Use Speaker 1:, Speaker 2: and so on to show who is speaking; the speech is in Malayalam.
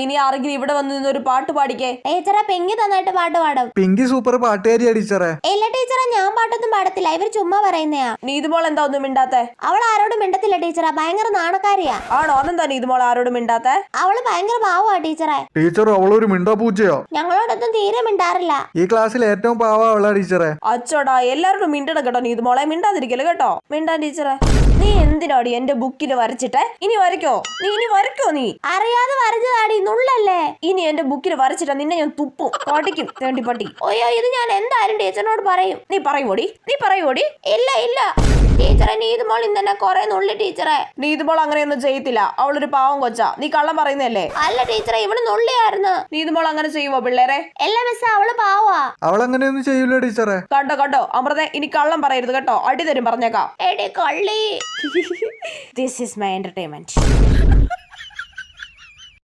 Speaker 1: ഇനി ആരെങ്കിലും ഇവിടെ വന്ന് നിന്ന് ഒരു പാട്ട് പാടിക്കേ.
Speaker 2: ടീച്ചറെ പിങ്കി നന്നായിട്ട് പാട്ട് പാടും.
Speaker 3: പിങ്കി സൂപ്പർ പാട്ടുകാരിയാ ടീച്ചറെ.
Speaker 2: ഇല്ല ടീച്ചറെ, ഞാൻ പാട്ടൊന്നും പാടത്തില്ല, ഇവർ ചുമ്മാ പറയുന്നയാ.
Speaker 1: നീതുമോൾ എന്താ ഒന്നും മിണ്ടാത്തെ?
Speaker 2: അവൾ ആരോടും മിണ്ടത്തില്ല ടീച്ചറെ, ഭയങ്കര നാണക്കാരിയാ.
Speaker 1: ആണോ? അതെന്താ നീതുമോൾ ആരോടും മിണ്ടാത്തെ?
Speaker 2: അവള് ഭയങ്കര പാവാ ടീച്ചറെ.
Speaker 3: ടീച്ചർ അവളൊരു മിണ്ടാ പൂച്ചയോ?
Speaker 2: ഞങ്ങളോടൊന്നും തീരെ മിണ്ടാറില്ല.
Speaker 3: ഈ ക്ലാസ്സിൽ ഏറ്റവും പാവാ അവളാ ടീച്ചറെ.
Speaker 1: അച്ചോടാ, എല്ലാവരോടും മിണ്ടണം കേട്ടോ നീതുമോളെ. മിണ്ടാതിരിക്കല് കേട്ടോ. മിണ്ടാ ടീച്ചറെ. നീ എന്തിനാടി എന്റെ ബുക്കിൽ വരച്ചിട്ടെ? ഇനി വരയ്ക്കോ നീ?
Speaker 2: അറിയാതെ വരച്ചതാടി, നുള്ളല്ലേ.
Speaker 1: ഇനി എന്റെ ബുക്കിൽ വരച്ചിട്ടാ നിന്നെ ഞാൻ തുപ്പും, പട്ടിക്കും, തേണ്ടിപ്പട്ടി.
Speaker 2: ഓയ്യോ, ഇത് ഞാൻ എന്തായാലും ടീച്ചറിനോട് പറയും.
Speaker 1: നീ പറയുവോടി?
Speaker 2: ഇല്ല ടീച്ചറെ, നീതുമോൾ ഇന്നെ കൊറേ നുള്ളി ടീച്ചറെ.
Speaker 1: നീതുമോൾ അങ്ങനെയൊന്നും ചെയ്യത്തില്ല, അവളൊരു പാവം കൊച്ചാ. നീ കള്ളം പറയുന്നല്ലേ?
Speaker 2: അല്ല ടീച്ചറെ, ഇവള് നുള്ളിയായിരുന്നു.
Speaker 1: നീതുമോൾ അങ്ങനെ ചെയ്യുവോ പിള്ളേരെ?
Speaker 2: എല്ലാ മിസ്സ, അവള് പാവാ.
Speaker 3: അവളങ്ങനെയൊന്നും ചെയ്യൂല ടീച്ചറെ.
Speaker 1: കണ്ടോ അമൃതേ, ഇനി കള്ളം പറയരുത് കേട്ടോ, അടി തരും പറഞ്ഞേക്കാം.
Speaker 2: എടി കള്ളി.
Speaker 1: This is my entertainment.